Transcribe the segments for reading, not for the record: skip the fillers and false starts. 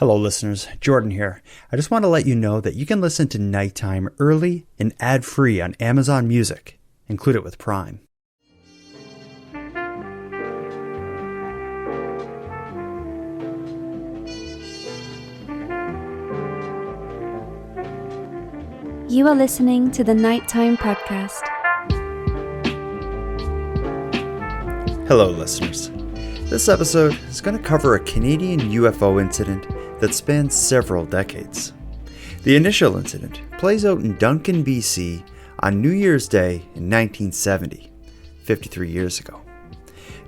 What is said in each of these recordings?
Hello, listeners. Jordan here. I just want to let you know that you can listen to Nighttime early and ad-free on Amazon Music. Include it with Prime. You are listening to the Nighttime Podcast. Hello, listeners. This episode is going to cover a Canadian UFO incident that spans several decades. The initial incident plays out in Duncan, BC on New Year's Day in 1970, 53 years ago.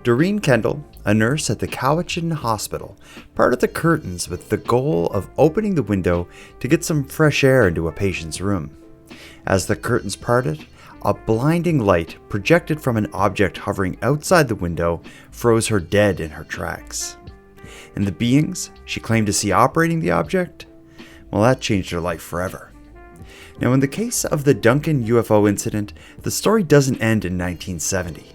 Doreen Kendall, a nurse at the Cowichan Hospital, parted the curtains with the goal of opening the window to get some fresh air into a patient's room. As the curtains parted, a blinding light projected from an object hovering outside the window froze her dead in her tracks. And the beings she claimed to see operating the object, well, that changed her life forever. Now, in the case of the Duncan UFO incident, the story doesn't end in 1970.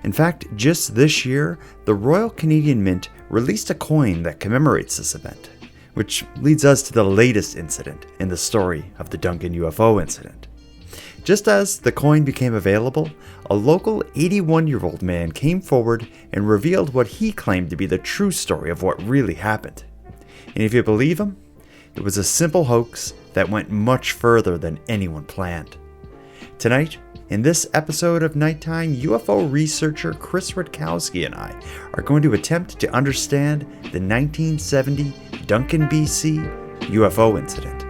In fact, just this year, the Royal Canadian Mint released a coin that commemorates this event, which leads us to the latest incident in the story of the Duncan UFO incident. Just as the coin became available, a local 81-year-old man came forward and revealed what he claimed to be the true story of what really happened. And if you believe him, it was a simple hoax that went much further than anyone planned. Tonight, in this episode of Nighttime, UFO researcher Chris Rutkowski and I are going to attempt to understand the 1970 Duncan, BC UFO incident.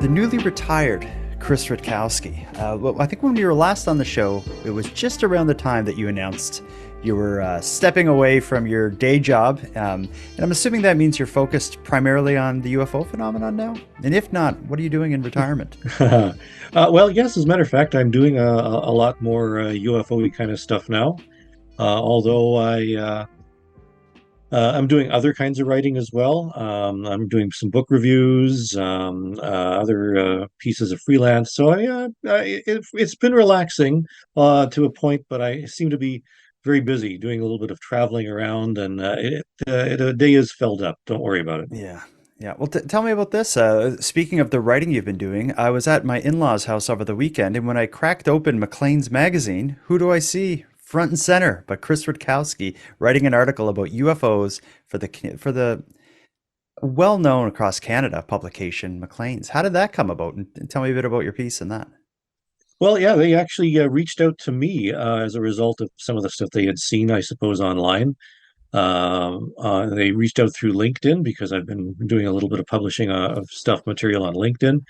The newly retired Chris Rutkowski. Well, I think when we were last on the show, it was just around the time that you announced you were stepping away from your day job. And I'm assuming that means you're focused primarily on the UFO phenomenon now? And if not, what are you doing in retirement? Well, yes, as a matter of fact, I'm doing a lot more UFO-y kind of stuff now. Although I'm doing other kinds of writing as well. I'm doing some book reviews, other pieces of freelance. So it's been relaxing to a point, but I seem to be very busy doing a little bit of traveling around, and a day is filled up. Don't worry about it. Yeah. Well, tell me about this. Speaking of the writing you've been doing, I was at my in-laws' house over the weekend, and when I cracked open Maclean's magazine, who do I see? Front and center, but Chris Rutkowski writing an article about UFOs for the well-known across Canada publication Maclean's. How did that come about? And tell me a bit about your piece in that. Well, yeah, they actually reached out to me as a result of some of the stuff they had seen, I suppose, online. They reached out through LinkedIn because I've been doing a little bit of publishing of stuff material on LinkedIn.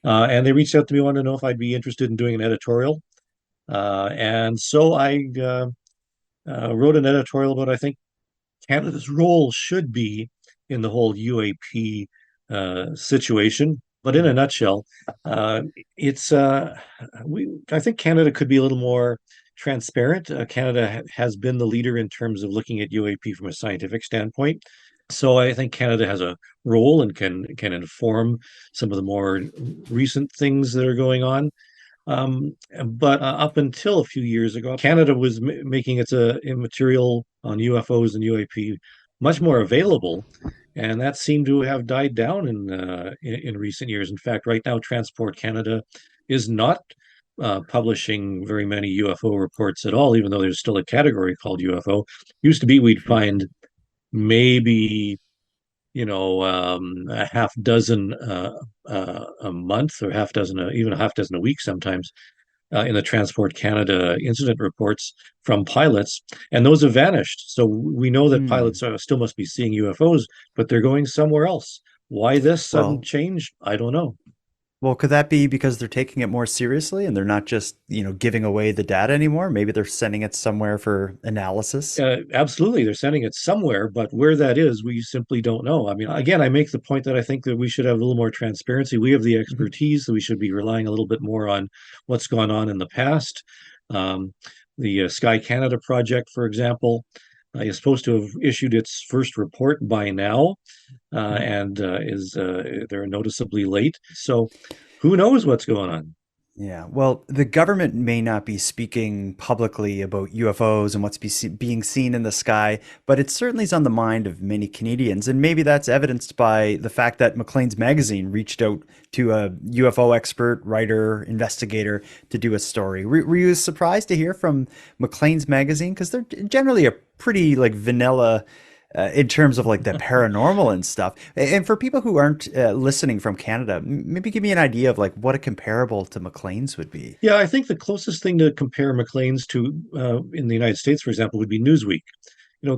And they reached out to me, wanted to know if I'd be interested in doing an editorial. And so I wrote an editorial about, I think, Canada's role should be in the whole UAP situation. But in a nutshell, it's I think Canada could be a little more transparent. Canada has been the leader in terms of looking at UAP from a scientific standpoint. So I think Canada has a role and can inform some of the more recent things that are going on. But up until a few years ago, Canada was making its material on UFOs and UAP much more available, and that seemed to have died down in recent years. In fact, right now, Transport Canada is not publishing very many UFO reports at all, even though there's still a category called UFO. Used to be we'd find maybe a half dozen a month, or half dozen, even a half dozen a week sometimes, in the Transport Canada incident reports from pilots, and those have vanished. So we know that pilots still must be seeing UFOs, but they're going somewhere else. Why this sudden change? I don't know. Well, could that be because they're taking it more seriously and they're not just, giving away the data anymore? Maybe they're sending it somewhere for analysis. Absolutely. They're sending it somewhere, but where that is, we simply don't know. I mean, again, I make the point that I think that we should have a little more transparency. We have the expertise, so we should be relying a little bit more on what's gone on in the past. The Sky Canada project, for example, is supposed to have issued its first report by now, and they're noticeably late. So who knows what's going on? Yeah, well, the government may not be speaking publicly about UFOs and being seen in the sky, but it certainly is on the mind of many Canadians. And maybe that's evidenced by the fact that Maclean's magazine reached out to a UFO expert, writer, investigator to do a story. Were you surprised to hear from Maclean's magazine? Because they're generally a pretty like vanilla in terms of like the paranormal and stuff. And for people who aren't listening from Canada, maybe give me an idea of like what a comparable to Maclean's would be. Yeah, I think the closest thing to compare Maclean's to in the United States, for example, would be Newsweek.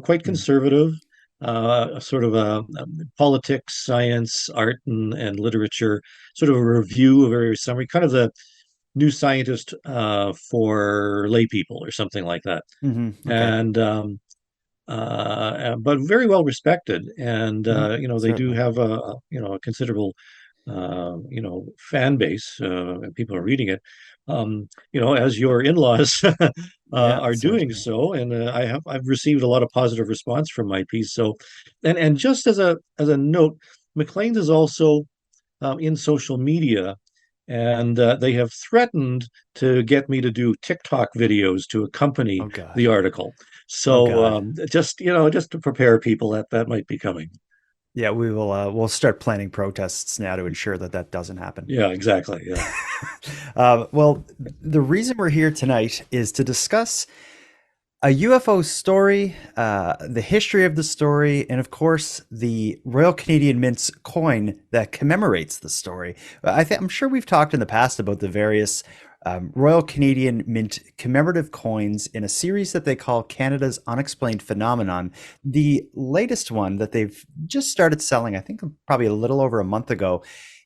Quite Mm. conservative, sort of politics, science, art, and literature, sort of a review, a very summary, kind of the New Scientist for lay people or something like that. Okay. And but very well respected, and they do Certainly. have a considerable fan base, and people are reading it. As your in-laws Yeah, are doing certainly. so, and I've received a lot of positive response from my piece. So, and just as a note, Maclean's is also in social media, and they have threatened to get me to do TikTok videos to accompany Oh God. the article. Oh So God. just to prepare people that might be coming. Yeah, we will. We'll start planning protests now to ensure that that doesn't happen. Yeah, exactly. Yeah. Well, the reason we're here tonight is to discuss a UFO story, the history of the story, and of course, the Royal Canadian Mint's coin that commemorates the story. I'm sure we've talked in the past about the various Royal Canadian Mint commemorative coins in a series that they call Canada's Unexplained Phenomenon. The latest one that they've just started selling, I think probably a little over a month ago,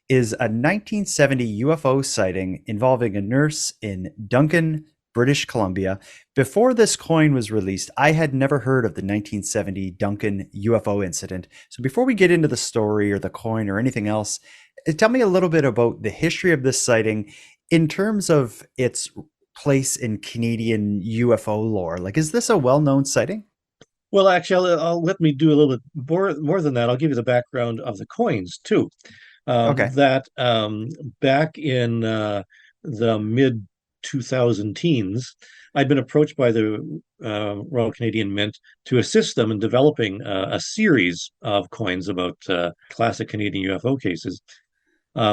is a 1970 UFO sighting involving a nurse in Duncan, British Columbia. Before this coin was released, I had never heard of the 1970 Duncan UFO incident. So before we get into the story or the coin or anything else, tell me a little bit about the history of this sighting in terms of its place in Canadian UFO lore. Like, is this a well-known sighting? Well, actually, I'll let me do a little bit more than that. I'll give you the background of the coins too. Okay. That back in the mid 2000 teens, I'd been approached by the Royal Canadian Mint to assist them in developing a series of coins about classic Canadian UFO cases.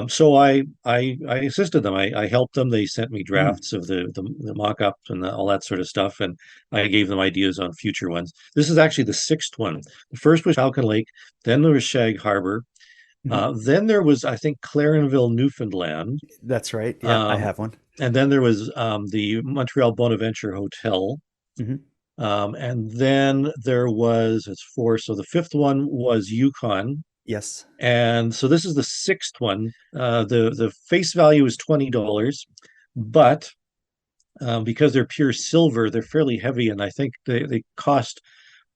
So I assisted them. I helped them. They sent me Mm, drafts of the mock-up and all that sort of stuff, and I gave them ideas on future ones. This is actually the sixth one. The first was Falcon Lake, then there was Shag Harbor, mhm. then there was, I think, Clarenville, Newfoundland, That's right. Yeah, I um, have one. and then there was the Montreal Bonaventure Hotel, Mhm. and then there was, it's four. So the fifth one was Yukon. Yes. And so this is the sixth one. The face value is $20, but because they're pure silver, they're fairly heavy, and I think they cost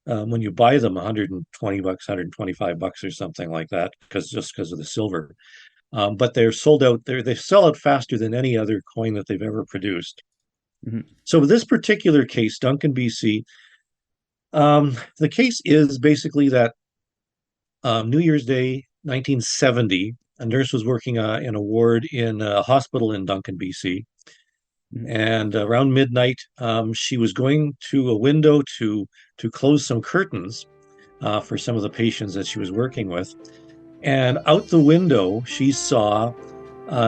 when you buy them $120, $125 or something like that, because of the silver. But they're sold out. They sell out faster than any other coin that they've ever produced. Mhm. So this particular case, Duncan, BC, the case is basically that New Year's Day, 1970, a nurse was working in a ward in a hospital in Duncan, BC. Mhm. And around midnight, she was going to a window to close some curtains for some of the patients that she was working with. And out the window, she saw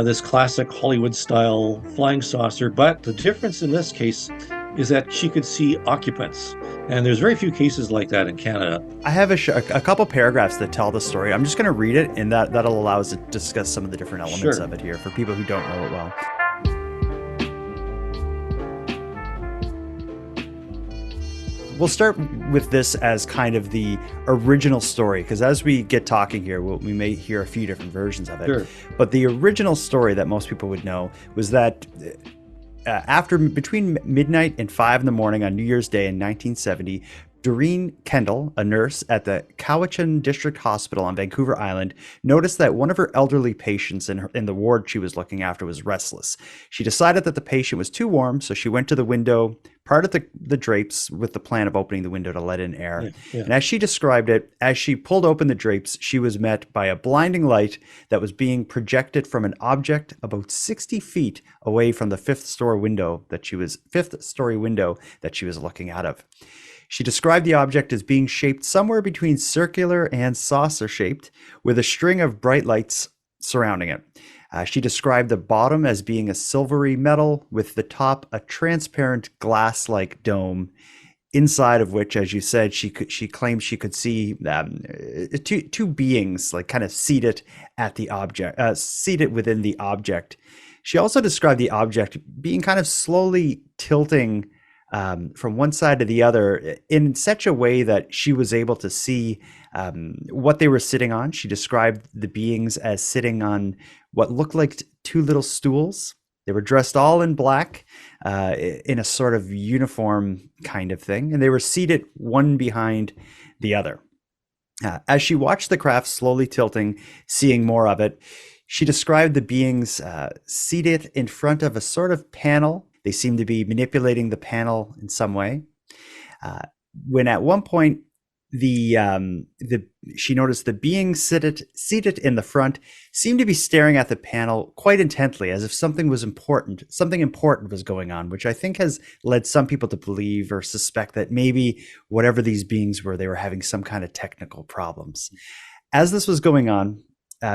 this classic Hollywood style flying saucer. But the difference in this case is that she could see occupants. And there's very few cases like that in Canada. I have a couple paragraphs that tell the story. I'm just going to read it, and that'll allow us to discuss some of the different elements Sure. of it here for people who don't know it well. We'll start with this as kind of the original story, because as we get talking here, we may hear a few different versions of it. Sure. But the original story that most people would know was that between midnight and 5 in the morning on New Year's Day in 1970, Doreen Kendall, a nurse at the Cowichan District Hospital on Vancouver Island, noticed that one of her elderly patients in the ward she was looking after was restless. She decided that the patient was too warm, so she went to the window, parted the drapes with the plan of opening the window to let in air. Yeah, yeah. And as she described it, as she pulled open the drapes, she was met by a blinding light that was being projected from an object about 60 feet away from the fifth story window that she was looking out of. She described the object as being shaped somewhere between circular and saucer shaped, with a string of bright lights surrounding it. She described the bottom as being a silvery metal, with the top a transparent glass-like dome, inside of which, as you said, she claimed she could see two beings, like kind of seated at the object, seated within the object. She also described the object being kind of slowly tilting from one side to the other in such a way that she was able to see what they were sitting on. She described the beings as sitting on what looked like two little stools. They were dressed all in black, in a sort of uniform kind of thing, and they were seated one behind the other. As she watched the craft slowly tilting, seeing more of it, she described the beings seated in front of a sort of panel. They seemed to be manipulating the panel in some way. When at one point, she noticed the being seated in the front seemed to be staring at the panel quite intently, as if something important was going on, which I think has led some people to believe or suspect that maybe whatever these beings were, they were having some kind of technical problems. As this was going on,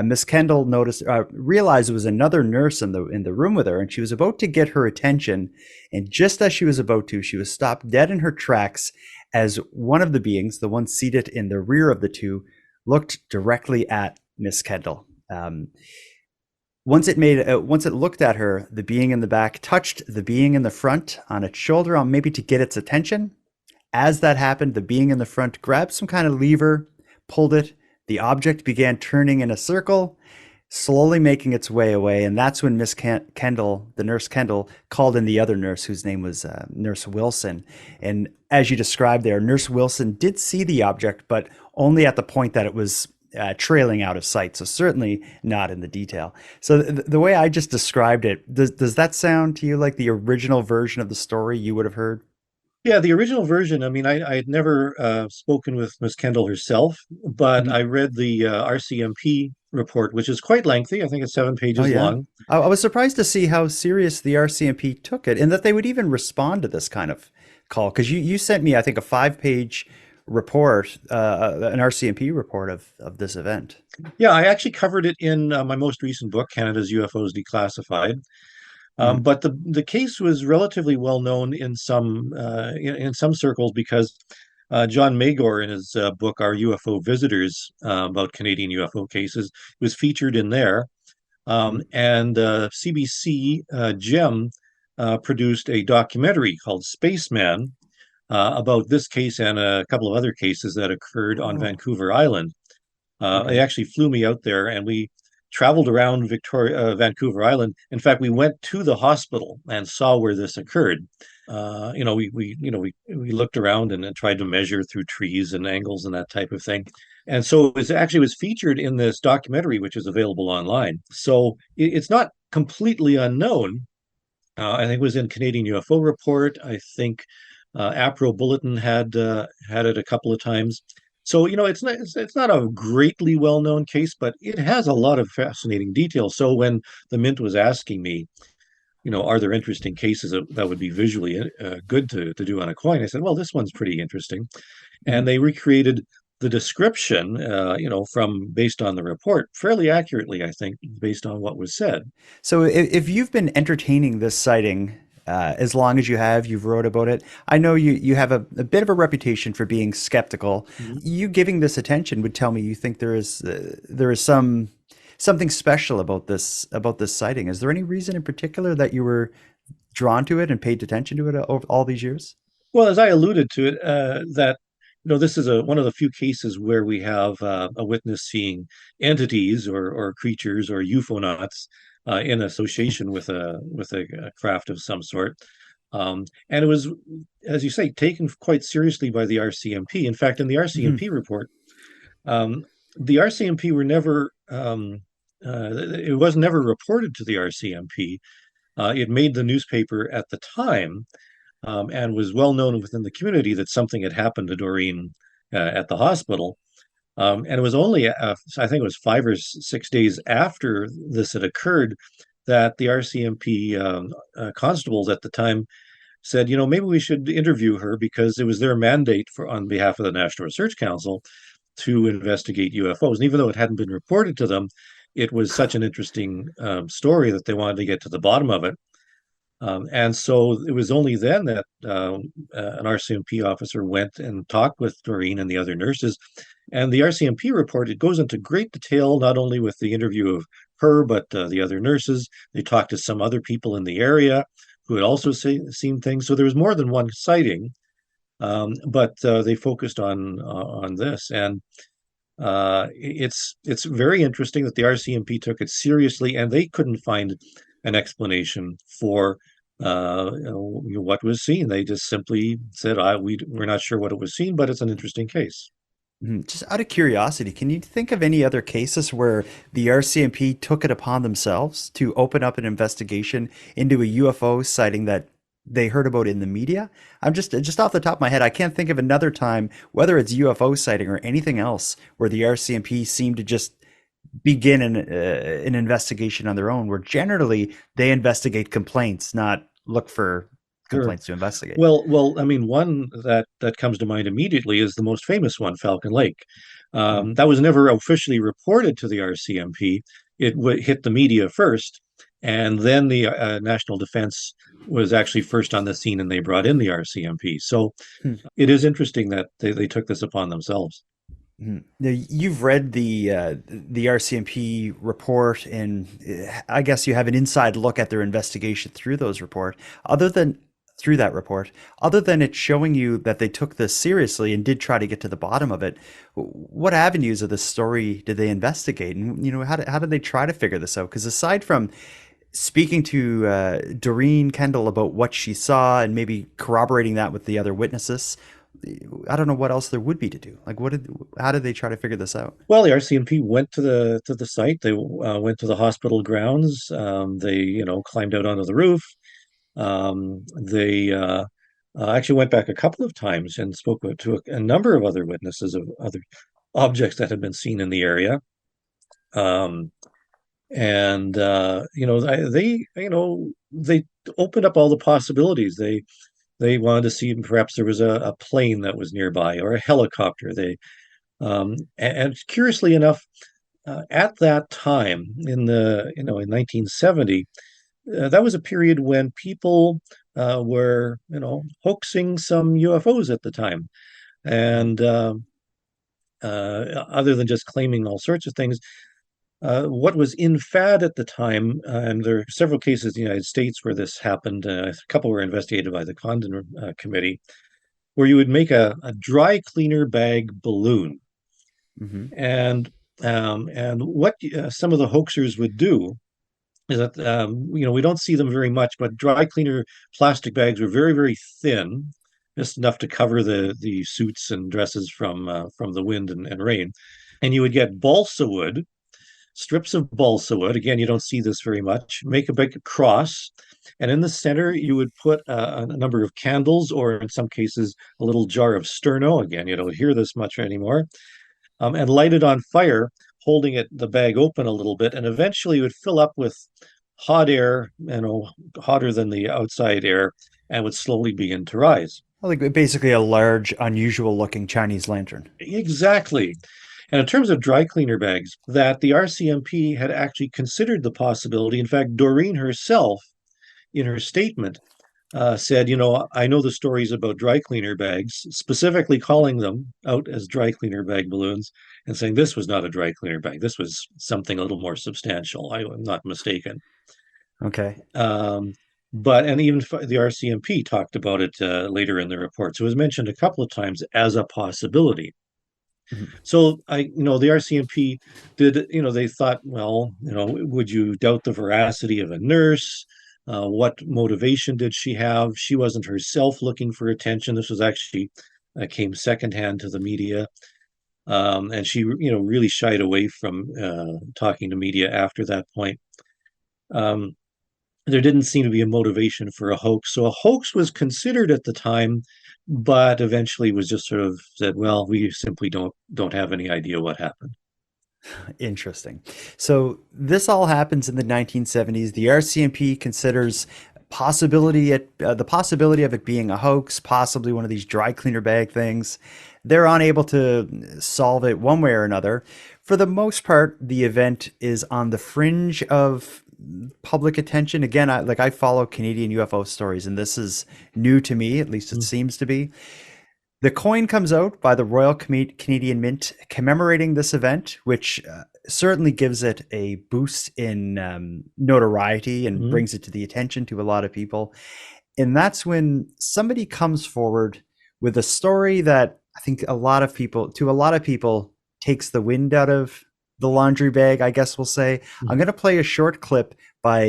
Miss Kendall realized there was another nurse in the room with her, and she was about to get her attention. And just as she was about to, she was stopped dead in her tracks as one of the beings, the one seated in the rear of the two, looked directly at Miss Kendall. Once it looked at her, the being in the back touched the being in the front on its shoulder, maybe to get its attention. As that happened, the being in the front grabbed some kind of lever, pulled it. The object began turning in a circle, slowly making its way away, and that's when Miss Kendall, the nurse Kendall, called in the other nurse, whose name was Nurse Wilson. And as you described there, Nurse Wilson did see the object, but only at the point that it was trailing out of sight, so certainly not in the detail. So the way I just described it, does that sound to you like the original version of the story you would have heard? Yeah, the original version. I mean, I had never spoken with Miss Kendall herself, but Mhm. I read the RCMP report, which is quite lengthy. I think it's 7 Oh pages yeah. long. I was surprised to see how serious the RCMP took it, and that they would even respond to this kind of call. Because you sent me, I think, a 5-page report, an RCMP report of this event. Yeah, I actually covered it in my most recent book, Canada's UFOs Declassified. Mhm. But the case was relatively well known in some circles because John Magor, in his book Our UFO Visitors, about Canadian UFO cases, was featured in there. Mhm. And CBC Gem produced a documentary called Spaceman about this case and a couple of other cases that occurred on Oh, Vancouver Island. They okay. actually flew me out there, and we traveled around Vancouver Island. In fact, we went to the hospital and saw where this occurred. We looked around and tried to measure through trees and angles and that type of thing. And so it was featured in this documentary, which is available online. So it's not completely unknown. I think it was in Canadian UFO Report. I think APRO Bulletin had it a couple of times. So it's not a greatly well-known case, but it has a lot of fascinating details. So when the Mint was asking me, are there interesting cases that would be visually good to do on a coin? I said, well, this one's pretty interesting. And Mhm. they recreated the description, from based on the report fairly accurately, I think, based on what was said. So if you've been entertaining this sighting as long as you have, you've wrote about it. I know you have a bit of a reputation for being skeptical. You giving this attention would tell me you think there is something special about this sighting. Is there any reason in particular that you were drawn to it and paid attention to it over all these years? Well, as I alluded to it, that this is one of the few cases where we have a witness seeing entities or creatures or UFOnauts in association with a craft of some sort. And it was, as you say, taken quite seriously by the RCMP. In fact, in the Mhm. RCMP report, um, the RCMP were never, it was never reported to the RCMP. It made the newspaper at the time, and was well known within the community that something had happened to Doreen at the hospital. And it was only, I think it was 5 or 6 days after this had occurred that the RCMP constables at the time said, maybe we should interview her because it was their mandate for on behalf of the National Research Council to investigate UFOs. And even though it hadn't been reported to them, it was such an interesting story that they wanted to get to the bottom of it. And so it was only then that an RCMP officer went and talked with Doreen and the other nurses. And the RCMP report, it goes into great detail, not only with the interview of her, but the other nurses. They talked to some other people in the area who had also seen things. So there was more than one sighting, but they focused on this. And it's very interesting that the RCMP took it seriously, and they couldn't find an explanation for what was seen. They just simply said, we're not sure what it was seen, but it's an interesting case." Mhm. Just out of curiosity, can you think of any other cases where the RCMP took it upon themselves to open up an investigation into a UFO sighting that they heard about in the media? I'm just off the top of my head, I can't think of another time, whether it's UFO sighting or anything else, where the RCMP seemed to just begin an investigation on their own, where generally they investigate complaints, not look for Sure. complaints to investigate. Well, I mean, one that comes to mind immediately is the most famous one, Falcon Lake. Mm. That was never officially reported to the RCMP. It hit the media first, and then the National Defense was actually first on the scene, and they brought in the RCMP. So it is interesting that they took this upon themselves. Mhm. Now, you've read the RCMP report, and I guess you have an inside look at their investigation through those report. Other than through that report, other than it showing you that they took this seriously and did try to get to the bottom of it, what avenues of the story did they investigate, and how did they try to figure this out? Because aside from speaking to Doreen Kendall about what she saw and maybe corroborating that with the other witnesses, I don't know what else there would be to do. Like, how did they try to figure this out? Well, the RCMP went to the site. They went to the hospital grounds. They climbed out onto the roof. They actually went back a couple of times and spoke to a number of other witnesses of other objects that had been seen in the area. Um, and they opened up all the possibilities. They wanted to see perhaps there was a plane that was nearby or a helicopter. And curiously enough, at that time in 1970, that was a period when people were hoaxing some UFOs at the time, and other than just claiming all sorts of things, what was in fad at the time, and there are several cases in the United States where this happened. A couple were investigated by the Condon Committee, where you would make a dry cleaner bag balloon, Mm-hmm. and what some of the hoaxers would do is that we don't see them very much, but dry cleaner plastic bags were very, very thin, just enough to cover the suits and dresses from the wind and rain. And you would get balsa wood, strips of balsa wood. Again, you don't see this very much. Make a big cross, and in the center you would put a number of candles, or in some cases a little jar of sterno. Again, you don't hear this much anymore, and light it on fire, holding the bag open a little bit, and eventually it would fill up with hot air, hotter than the outside air, and would slowly begin to rise. Like basically a large, unusual looking Chinese lantern. Exactly. And in terms of dry cleaner bags, that the RCMP had actually considered the possibility. In fact, Doreen herself, in her statement, said, I know the stories about dry cleaner bags, specifically calling them out as dry cleaner bag balloons and saying this was not a dry cleaner bag. This was something a little more substantial. I am not mistaken. Okay. Um, and even the RCMP talked about it later in the report. So it was mentioned a couple of times as a possibility. Mhm. So the RCMP did, they thought, well, would you doubt the veracity of a nurse? What motivation did she have? She wasn't herself looking for attention. This was actually came secondhand to the media. And she, really shied away from talking to media after that point. Um, there didn't seem to be a motivation for a hoax. So a hoax was considered at the time, but eventually was just sort of said, well, we simply don't have any idea what happened. Interesting. So this all happens in the 1970s. The RCMP considers the possibility of it being a hoax, possibly one of these dry cleaner bag things. They're unable to solve it one way or another. For the most part, the event is on the fringe of public attention. Again, I follow Canadian UFO stories, and this is new to me, at least it seems to be. The coin comes out by the Royal Canadian Mint commemorating this event, which certainly gives it a boost in notoriety and Mhm. brings it to the attention to a lot of people. And that's when somebody comes forward with a story that I think a lot of people, takes the wind out of the laundry bag, I guess we'll say. I'm going to play a short clip by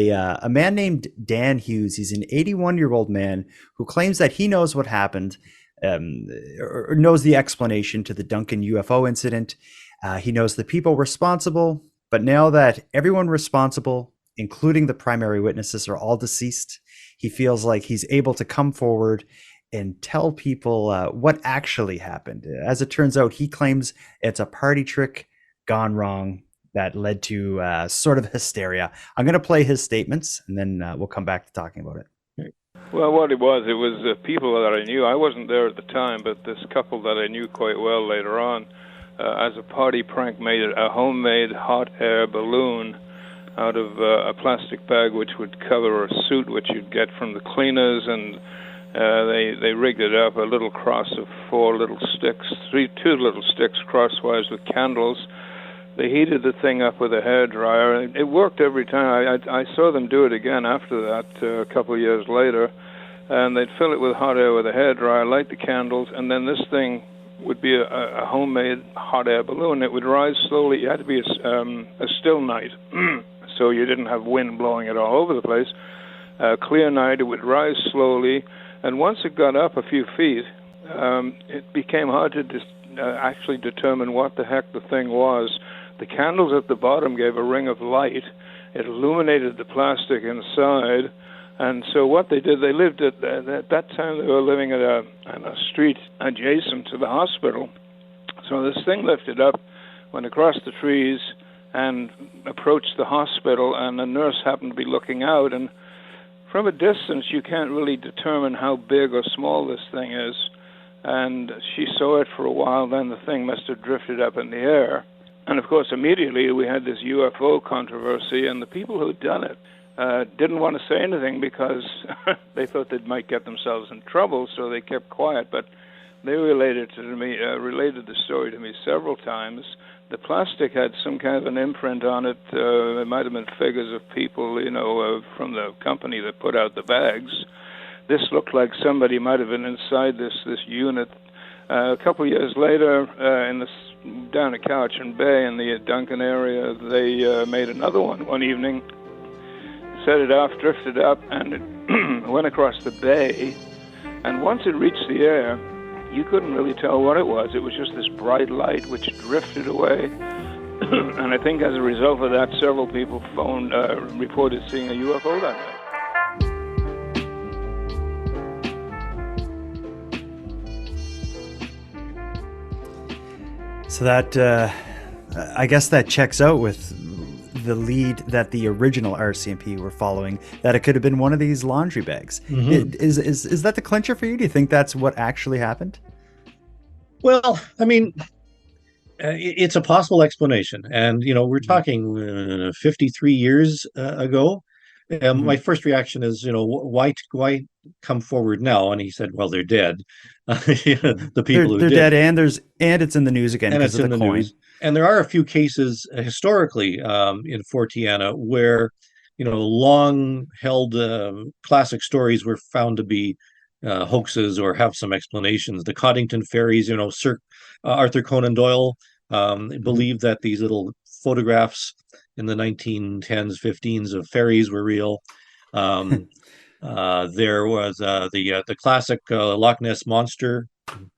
a man named Dan Hughes. He's an 81-year-old man who claims that he knows what happened, or knows the explanation to the Duncan UFO incident. He knows the people responsible, but now that everyone responsible, including the primary witnesses, are all deceased, he feels like he's able to come forward and tell people what actually happened. As it turns out, he claims it's a party trick gone wrong that led to sort of hysteria. I'm going to play his statements, and then we'll come back to talking about it. Well, what it was people that I knew. I wasn't there at the time, but this couple that I knew quite well later on, as a party prank, made a homemade hot air balloon out of a plastic bag which would cover a suit which you'd get from the cleaners, and they rigged it up, a little cross of two little sticks crosswise with candles. They heated the thing up with a hairdryer. It worked every time. I saw them do it again after that, a couple of years later, and they'd fill it with hot air with a hairdryer, light the candles, and then this thing would be a homemade hot air balloon. It would rise slowly. It had to be a still night, so you didn't have wind blowing it all over the place. A clear night, it would rise slowly, and once it got up a few feet, it became hard to actually determine what the heck the thing was. The candles at the bottom gave a ring of light. It illuminated the plastic inside. And so what they did, they lived at that time, they were living on a street adjacent to the hospital. So this thing lifted up, went across the trees, and approached the hospital, and a nurse happened to be looking out. And from a distance, you can't really determine how big or small this thing is. And she saw it for a while, then the thing must have drifted up in the air. And of course, immediately we had this UFO controversy, and the people who'd done it didn't want to say anything because they thought they might get themselves in trouble, so they kept quiet. But they related the story to me several times. The plastic had some kind of an imprint on it. It might have been figures of people, from the company that put out the bags. This looked like somebody might have been inside this unit. A couple of years later, down at Cowichan Bay in the Duncan area, they made another one evening, set it off, drifted up, and it went across the bay. And once it reached the air, you couldn't really tell what it was. It was just this bright light which drifted away. And I think as a result of that, several people reported seeing a UFO that night. So that, I guess that checks out with the lead that the original RCMP were following, that it could have been one of these laundry bags. Mm-hmm. Is that the clincher for you? Do you think that's what actually happened? Well, I mean, it's a possible explanation. And, we're talking 53 years ago. My first reaction is, why come forward now? And he said, well, they're dead. The people they're dead, and it's in the news again because of the coin. News. And there are a few cases historically in Fortiana where, long held classic stories were found to be hoaxes or have some explanations. The Coddington ferries, Sir Arthur Conan Doyle believed that these little photographs in the 1910s, 15s of ferries were real. Um, there was the classic Loch Ness monster,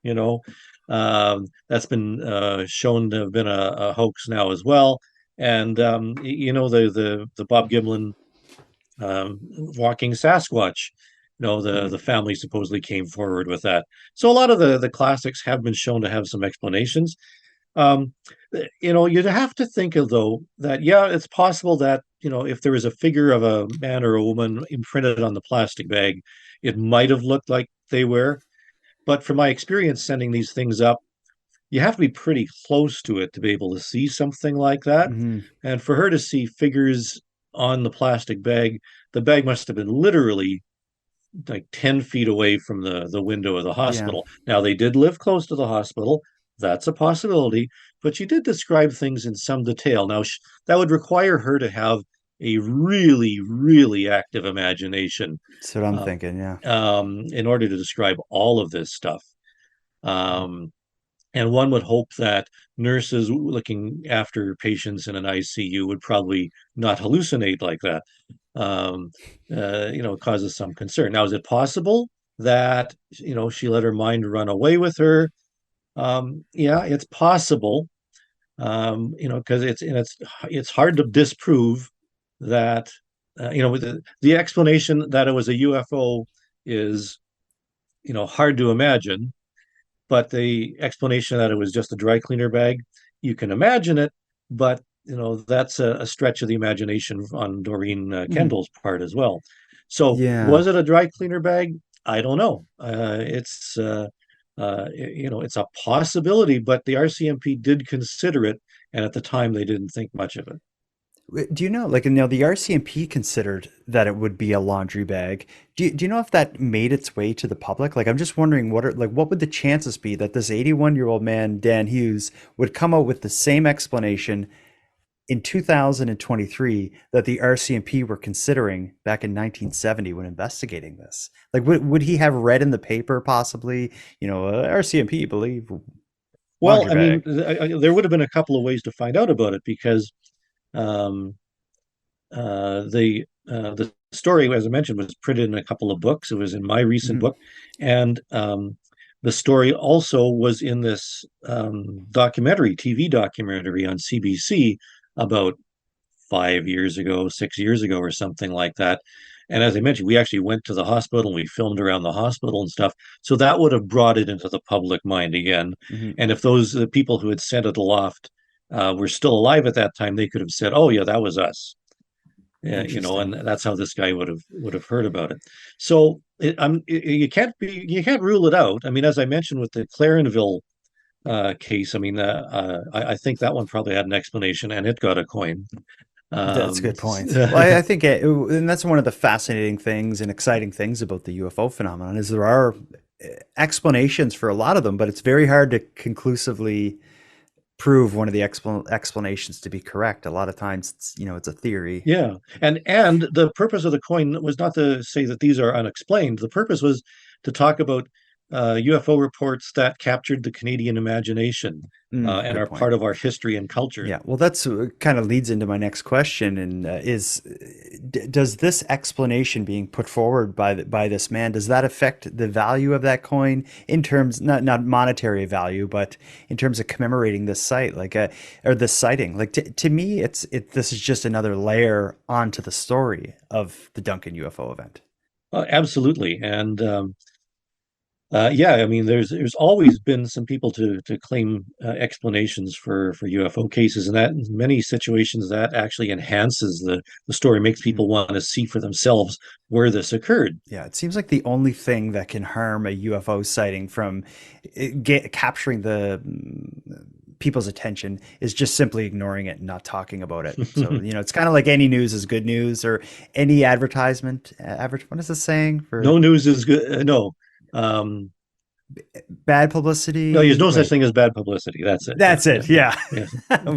you know, that's been shown to have been a hoax now as well. And the Bob Gimlin walking Sasquatch. The Mm. family supposedly came forward with that. So a lot of the classics have been shown to have some explanations. Um, you'd have to think of though that yeah, it's possible that if there was a figure of a man or a woman imprinted on the plastic bag, it might have looked like they were. But from my experience sending these things up, you have to be pretty close to it to be able to see something like that. Hmm. And for her to see figures on the plastic bag, the bag must have been literally like 10 feet away from the window of the Yeah. hospital. Now, they did live close to the hospital. That's a possibility, but she did describe things in some detail. Now, that would require her to have a really, really active imagination That's what I'm uh, thinking. Yeah. in order to describe all of this stuff. Um, and one would hope that nurses looking after patients in an ICU would probably not hallucinate like that. Um, it causes some concern. Now, is it possible that she let her mind run away with her? Yeah, it's possible. Because it's hard to disprove that. The explanation that it was a UFO is hard to imagine, but the explanation that it was just a dry cleaner bag, you can imagine it, but that's a stretch of the imagination on Doreen Mhm. Kendall's part as well. So Yeah. was it a dry cleaner bag? I don't know. It's a possibility, but the RCMP did consider it, and at the time they didn't think much of it. Do you know, like, the RCMP considered that it would be a laundry bag. Do you know if that made its way to the public? Like, I'm just wondering what would the chances be that this 81-year-old man, Dan Hughes, would come out with the same explanation in 2023 that the RCMP were considering back in 1970 when investigating this? Like, would he have read in the paper possibly, RCMP believe Well, laundry I mean, bag? there would have been a couple of ways to find out about it because um, the story, as I mentioned, was printed in a couple of books. It was in my recent Hmm. book, and the story also was in this TV documentary on CBC about 5 years ago, 6 years ago, or something like that. And as I mentioned, we actually went to the hospital and we filmed around the hospital and stuff. So that would have brought it into the public mind again. Hmm. And if those the people who had sent it aloft were still alive at that time, they could have said, "Oh yeah, that was us." And Interesting. that's how this guy would have heard about it. So you can't rule it out. I mean, as I mentioned with the Clarenville case, I mean, I think that one probably had an explanation, and it got a coin. That's a Um, good point. Well, I think and that's one of the fascinating things and exciting things about the UFO phenomenon is there are explanations for a lot of them, but it's very hard to conclusively prove one of the explanations to be correct. A lot of times, it's a theory. yeah, and the purpose of the coin was not to say that these are unexplained. The purpose was to talk about UFO reports that captured the Canadian imagination and Good are point. part of our history and culture. Yeah, well, that's kind of leads into my next question, and does this explanation being put forward by this man, does that affect the value of that coin in terms not monetary value, but in terms of commemorating this site, like or this sighting? Like to me, this is just another layer onto the story of the Duncan UFO event. Absolutely, and yeah, I mean, there's always been some people to claim explanations for UFO cases, and that in many situations that actually enhances the story, makes Mhm. people want to see for themselves where this occurred. Yeah, it seems like the only thing that can harm a UFO sighting from capturing the people's attention is just simply ignoring it and not talking about it. So, it's kind of like any news is good news or any advertisement. What is the saying for No news is good. No, um, bad no, there's publicity? no such Wait, thing as bad publicity. That's it. Yeah, that's yeah, it. yeah, Yeah.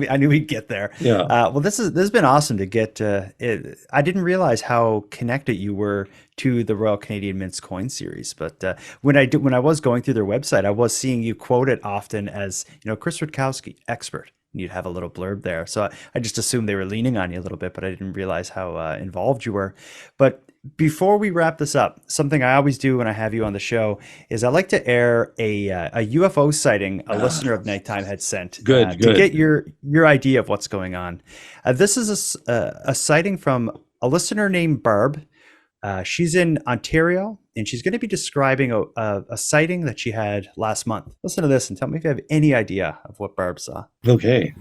yeah, I knew we'd get there. yeah. Well, this has been awesome to get. I didn't realize how connected you were to the Royal Canadian Mint's coin series, but when I was going through their website, I was seeing you quoted often as Chris Rutkowski, expert. And you'd have a little blurb there, so I just assumed they were leaning on you a little bit, but I didn't realize how involved you were. But before we wrap this up, something I always do when I have you on the show is I like to air a UFO sighting a listener of Nighttime had sent Good, to good. get your idea of what's going on. This is a sighting from a listener named Barb. She's in Ontario, and she's going to be describing a sighting that she had last month. Listen to this and tell me if you have any idea of what Barb saw. Okay.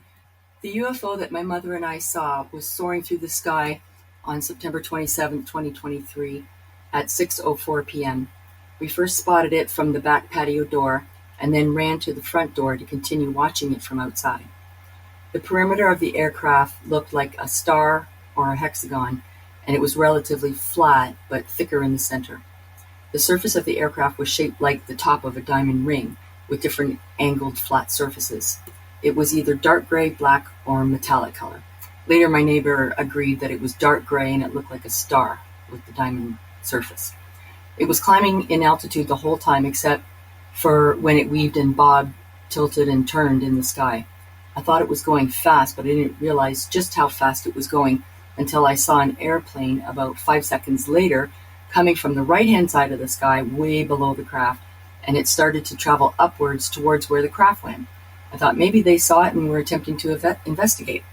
The UFO that my mother and I saw was soaring through the sky on September 27, 2023 at 6:04 p.m. We first spotted it from the back patio door and then ran to the front door to continue watching it from outside. The perimeter of the aircraft looked like a star or a hexagon, and it was relatively flat but thicker in the center. The surface of the aircraft was shaped like the top of a diamond ring with different angled flat surfaces. It was either dark gray, black, or metallic color. Later, my neighbor agreed that it was dark gray and it looked like a star with the diamond surface. It was climbing in altitude the whole time except for when it weaved and bobbed, tilted, and turned in the sky. I thought it was going fast, but I didn't realize just how fast it was going until I saw an airplane about 5 seconds later coming from the right-hand side of the sky way below the craft, and it started to travel upwards towards where the craft went. I thought maybe they saw it and were attempting to investigate.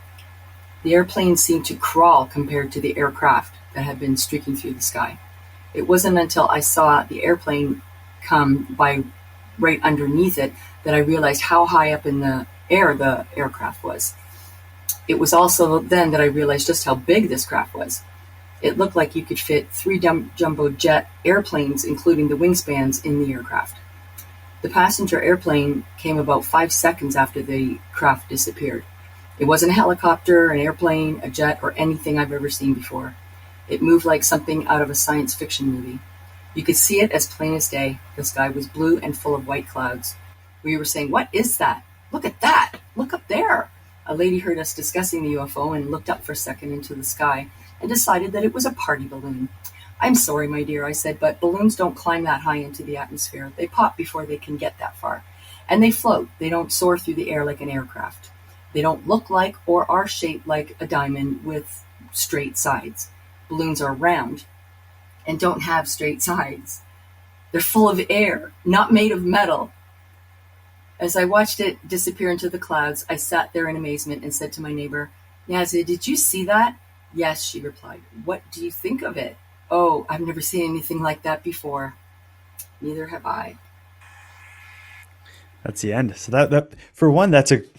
The airplane seemed to crawl compared to the aircraft that had been streaking through the sky. It wasn't until I saw the airplane come by right underneath it that I realized how high up in the air the aircraft was. It was also then that I realized just how big this craft was. It looked like you could fit 3 jumbo jet airplanes, including the wingspans, in the aircraft. The passenger airplane came about 5 seconds after the craft disappeared. It wasn't a helicopter, an airplane, a jet, or anything I've ever seen before. It moved like something out of a science fiction movie. You could see it as plain as day. The sky was blue and full of white clouds. We were saying, "What is that? Look at that! Look up there!" A lady heard us discussing the UFO and looked up for a second into the sky and decided that it was a party balloon. "I'm sorry, my dear," I said, "but balloons don't climb that high into the atmosphere. They pop before they can get that far. And they float. They don't soar through the air like an aircraft. They don't look like or are shaped like a diamond with straight sides. Balloons are round and don't have straight sides. They're full of air, not made of metal." As I watched it disappear into the clouds, I sat there in amazement and said to my neighbor, "Nazia, did you see that?" "Yes," she replied. "What do you think of it?" "Oh, I've never seen anything like that before." "Neither have I." That's the end. So that for one,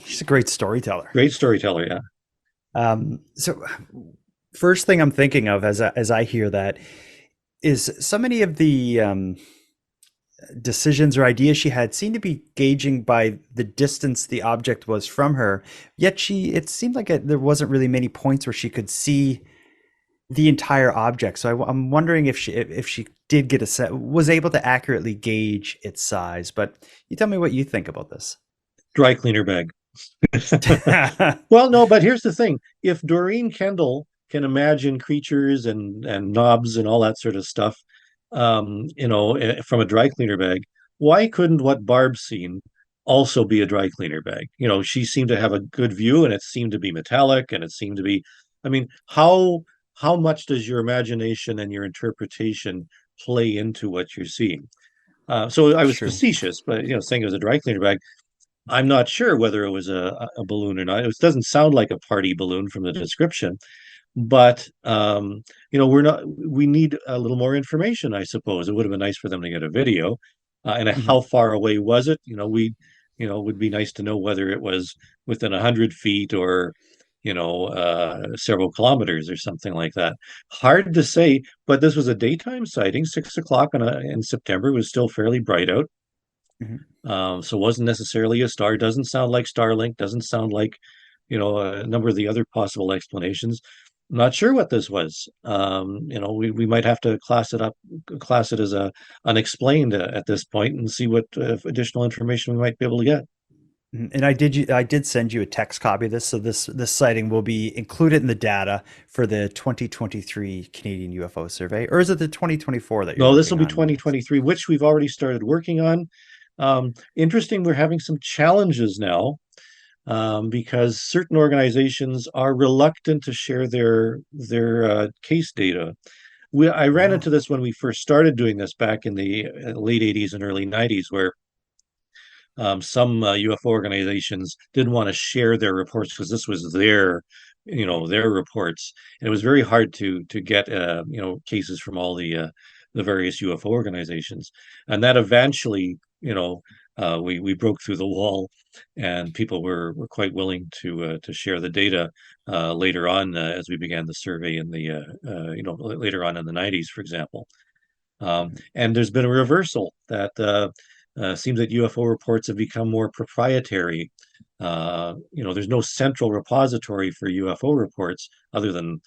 she's a great storyteller. Great storyteller, yeah. So first thing I'm thinking of as I hear that is so many of the decisions or ideas she had seemed to be gauging by the distance the object was from her. Yet it seemed like there wasn't really many points where she could see the entire object. So I'm wondering if she did get was able to accurately gauge its size. But you tell me what you think about this. Dry cleaner bag. Well, no, but here's the thing. If Doreen Kendall can imagine creatures and knobs and all that sort of stuff, from a dry cleaner bag, why couldn't what Barb's seen also be a dry cleaner bag? She seemed to have a good view, and it seemed to be metallic, and it seemed to be, I mean, how much does your imagination and your interpretation play into what you're seeing? So I was True. facetious, but saying it was a dry cleaner bag. I'm not sure whether it was a balloon or not. It doesn't sound like a party balloon from the description, but we need a little more information, I suppose. It would have been nice for them to get a video, and how far away was it? It would be nice to know whether it was within 100 feet or several kilometers or something like that. Hard to say, but this was a daytime sighting, 6 o'clock in September. It was still fairly bright out. So it wasn't necessarily a star. Doesn't sound like Starlink. Doesn't sound like, a number of the other possible explanations. I'm not sure what this was. We might have to class it as a unexplained at this point, and see what additional information we might be able to get. And I did send you a text copy of this, so this sighting will be included in the data for the 2023 Canadian UFO survey, or is it the 2024 that you're No, this will be on? 2023, which we've already started working on. Interesting, we're having some challenges now, because certain organizations are reluctant to share their case data. I ran into this when we first started doing this back in the late 80s and early 90s, where some UFO organizations didn't want to share their reports because this was their reports, and it was very hard to get cases from all the various UFO organizations, and that eventually we broke through the wall, and people were quite willing to share the data later on as we began the survey in the later on in the 90s, for example. And there's been a reversal that seems that UFO reports have become more proprietary. There's no central repository for UFO reports other than,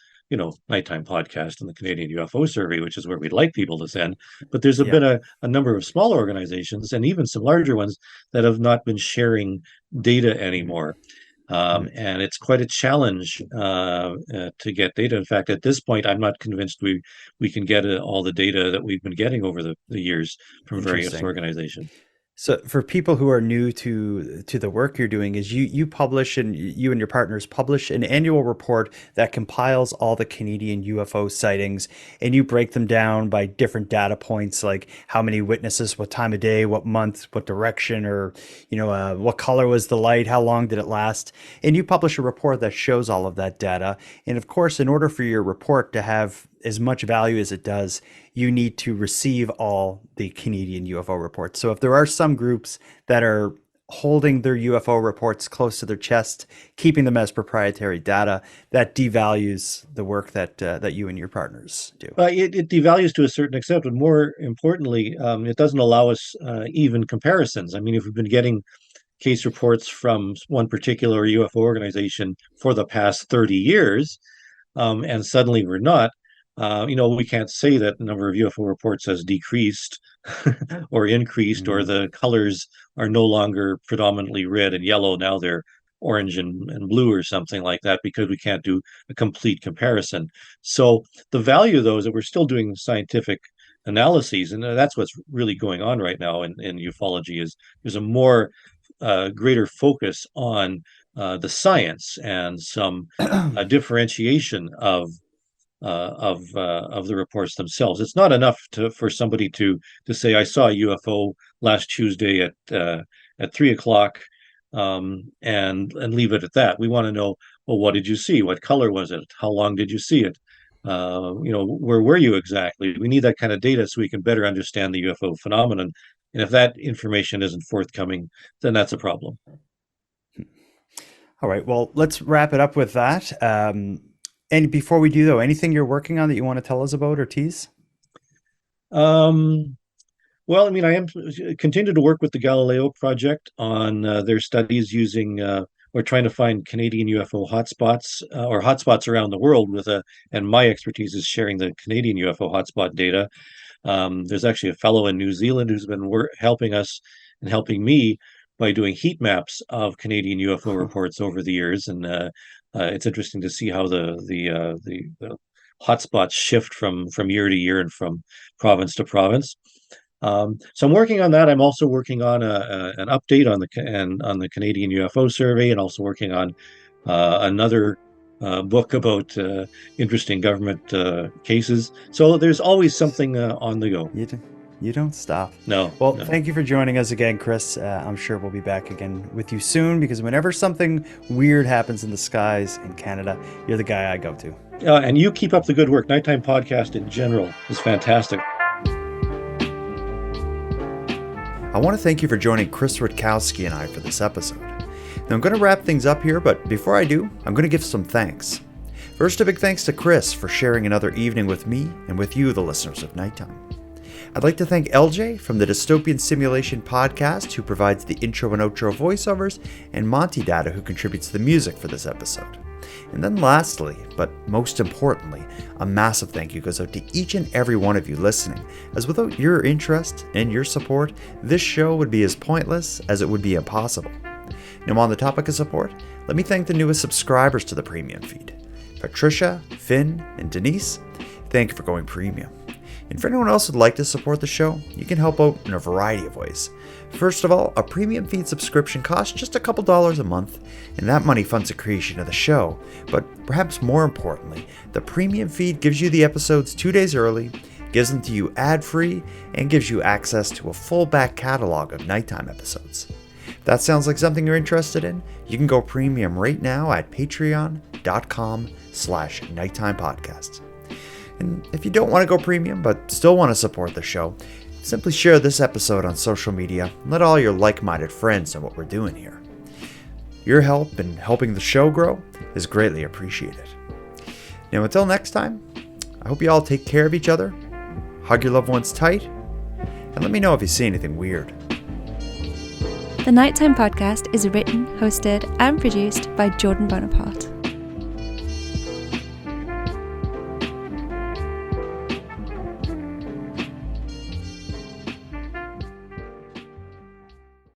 Nighttime Podcast and the Canadian UFO Survey, which is where we'd like people to send. But there's been a number of smaller organizations and even some larger ones that have not been sharing data anymore. And it's quite a challenge to get data. In fact, at this point, I'm not convinced we can get all the data that we've been getting over the years from various organizations. So for people who are new to the work you're doing, is you publish, and you and your partners publish an annual report that compiles all the Canadian UFO sightings, and you break them down by different data points, like how many witnesses, what time of day, what month, what direction, or what color was the light, how long did it last, and you publish a report that shows all of that data. And of course, in order for your report to have as much value as it does, you need to receive all the Canadian UFO reports. So if there are some groups that are holding their UFO reports close to their chest, keeping them as proprietary data, that devalues the work that you and your partners do. It devalues to a certain extent, but more importantly, it doesn't allow us even comparisons. I mean, if we've been getting case reports from one particular UFO organization for the past 30 years, and suddenly we're not, we can't say that the number of UFO reports has decreased or increased, or the colors are no longer predominantly red and yellow. Now they're orange and blue or something like that, because we can't do a complete comparison. So the value of those, that we're still doing scientific analyses, and that's what's really going on right now in ufology, is there's a more greater focus on the science and some differentiation of the reports themselves. It's not enough for somebody to say, I saw a UFO last Tuesday at 3:00, and leave it at that. We want to know, well, what did you see? What color was it? How long did you see it? Where were you exactly? We need that kind of data so we can better understand the UFO phenomenon. And if that information isn't forthcoming, then that's a problem. All right. Well, let's wrap it up with that. And before we do, though, anything you're working on that you want to tell us about or tease? Well, I mean, I am continue to work with the Galileo Project on their studies using, or trying to find Canadian UFO hotspots, or hotspots around the world and my expertise is sharing the Canadian UFO hotspot data. There's actually a fellow in New Zealand who's been helping us and helping me by doing heat maps of Canadian UFO reports over the years, and it's interesting to see how the hotspots shift from year to year and from province to province. So I'm working on that. I'm also working on an update on the Canadian UFO survey, and also working on another book about interesting government cases. So there's always something on the go. You don't stop. No. Well, Thank you for joining us again, Chris. I'm sure we'll be back again with you soon, because whenever something weird happens in the skies in Canada, you're the guy I go to. And you keep up the good work. Nighttime Podcast in general is fantastic. I want to thank you for joining Chris Rutkowski and I for this episode. Now, I'm going to wrap things up here, but before I do, I'm going to give some thanks. First, a big thanks to Chris for sharing another evening with me and with you, the listeners of Nighttime. I'd like to thank LJ from the Dystopian Simulation podcast, who provides the intro and outro voiceovers, and Monty Data, who contributes the music for this episode. And then lastly, but most importantly, a massive thank you goes out to each and every one of you listening, as without your interest and your support, this show would be as pointless as it would be impossible. Now, on the topic of support, let me thank the newest subscribers to the premium feed. Patricia, Finn, and Denise, thank you for going premium. And for anyone else who'd like to support the show, you can help out in a variety of ways. First of all, a premium feed subscription costs just a couple dollars a month, and that money funds the creation of the show. But perhaps more importantly, the premium feed gives you the episodes 2 days early, gives them to you ad-free, and gives you access to a full back catalog of nighttime episodes. If that sounds like something you're interested in, you can go premium right now at patreon.com/nighttimepodcasts. And if you don't want to go premium but still want to support the show, simply share this episode on social media and let all your like-minded friends know what we're doing here. Your help in helping the show grow is greatly appreciated. Now until next time, I hope you all take care of each other, hug your loved ones tight, and let me know if you see anything weird. The Nighttime Podcast is written, hosted, and produced by Jordan Bonaparte.